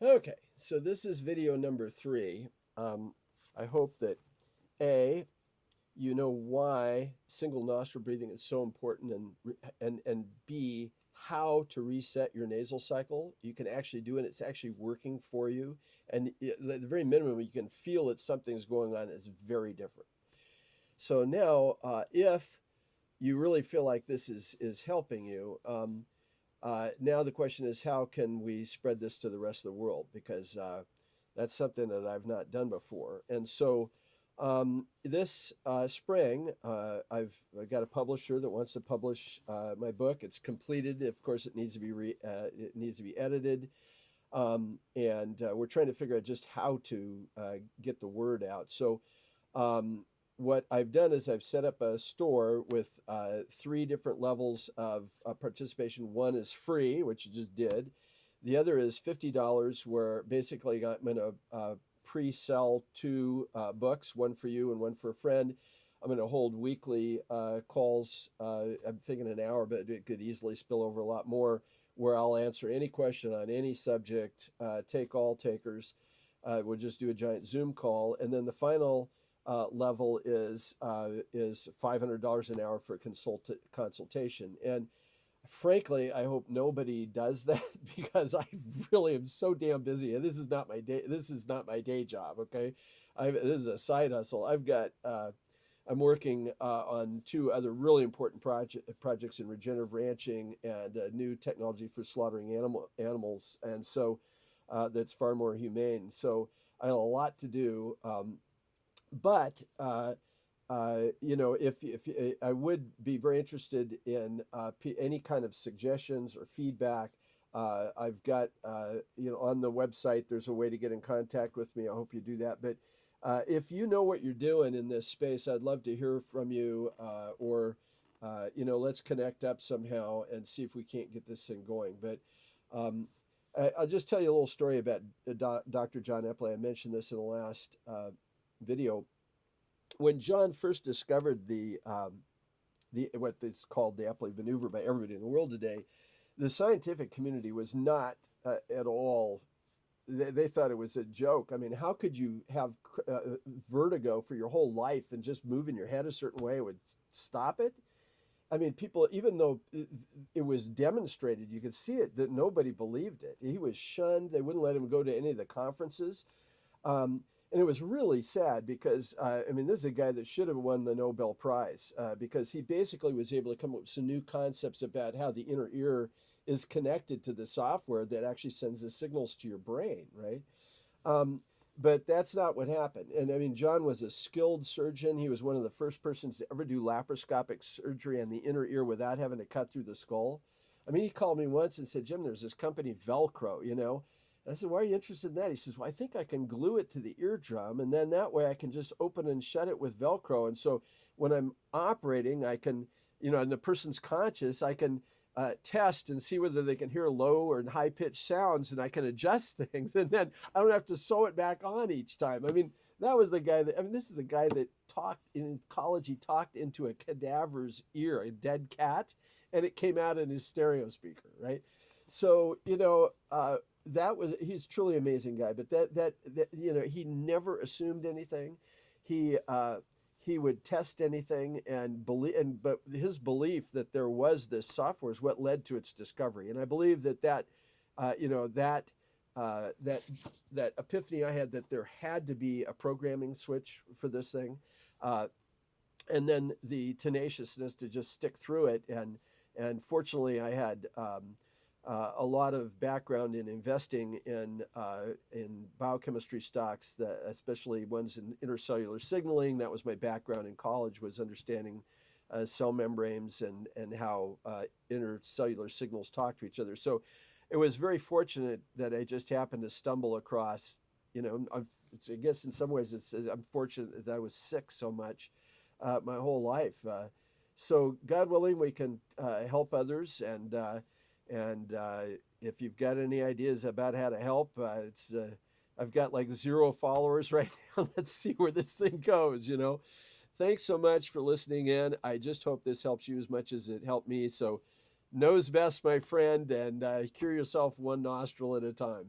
Okay, so this is video number 3. I hope that A, you know why single nostril breathing is so important, and B, how to reset your nasal cycle. You can actually do it. It's actually working for you. And at the very minimum, you can feel that something's going on that's very different. So now, if you really feel like this is helping you, now the question is, how can we spread this to the rest of the world? Because that's something that I've not done before. And so this spring, I got a publisher that wants to publish my book. It's completed. Of course, it needs to be it needs to be edited, and we're trying to figure out just how to get the word out. So um, what I've done is I've set up a store with 3 different levels of participation. One is free, which you just did. The other is $50, where basically I'm going to pre-sell 2 books, one for you and one for a friend. I'm going to hold weekly calls. I'm thinking an hour, but it could easily spill over a lot more, where I'll answer any question on any subject, take all takers. We'll just do a giant Zoom call. And then the final level is $500 an hour for a consultation. And frankly, I hope nobody does that because I really am so damn busy, and this is not my day. This is not my day job. Okay, this is a side hustle. I'm working on 2 other really important projects in regenerative ranching and new technology for slaughtering animals, and so that's far more humane. So I have a lot to do. But if I would be very interested in any kind of suggestions or feedback. I've got on the website there's a way to get in contact with me. I hope you do that. But if you know what you're doing in this space, I'd love to hear from you. Or let's connect up somehow and see if we can't get this thing going. But I'll just tell you a little story about Dr. John Epley. I mentioned this in the last video. When John first discovered the what is called the Epley maneuver by everybody in the world today, the scientific community was not at all. They thought it was a joke. I mean, how could you have vertigo for your whole life and just moving your head a certain way would stop it? I mean, people, even though it was demonstrated, you could see it, that nobody believed it. He was shunned. They wouldn't let him go to any of the conferences. And it was really sad because, this is a guy that should have won the Nobel Prize because he basically was able to come up with some new concepts about how the inner ear is connected to the software that actually sends the signals to your brain, right? But that's not what happened. And I mean, John was a skilled surgeon. He was one of the first persons to ever do laparoscopic surgery on the inner ear without having to cut through the skull. I mean, he called me once and said, "Jim, there's this company, Velcro. And I said, "Why are you interested in that?" He says, "Well, I think I can glue it to the eardrum, and then that way I can just open and shut it with Velcro. And so when I'm operating, I can, and the person's conscious, I can test and see whether they can hear low or high pitched sounds, and I can adjust things. And then I don't have to sew it back on each time." I mean, that was the guy this is a guy that talked in college. He talked into a cadaver's ear, a dead cat, and it came out in his stereo speaker, right? So, he's truly amazing guy, but that he never assumed anything. He would test anything and but his belief that there was this software is what led to its discovery. And I believe that epiphany I had, that there had to be a programming switch for this thing, and then the tenaciousness to just stick through it. And fortunately, I had a lot of background in investing in biochemistry stocks, especially ones in intercellular signaling. That was my background in college, was understanding cell membranes and how intercellular signals talk to each other. So it was very fortunate that I just happened to stumble across. I guess in some ways I'm fortunate that I was sick so much my whole life. So God willing, we can help others. And if you've got any ideas about how to help, I've got like 0 followers right now. Let's see where this thing goes. Thanks so much for listening in. I just hope this helps you as much as it helped me. So knows best, my friend, and cure yourself one nostril at a time.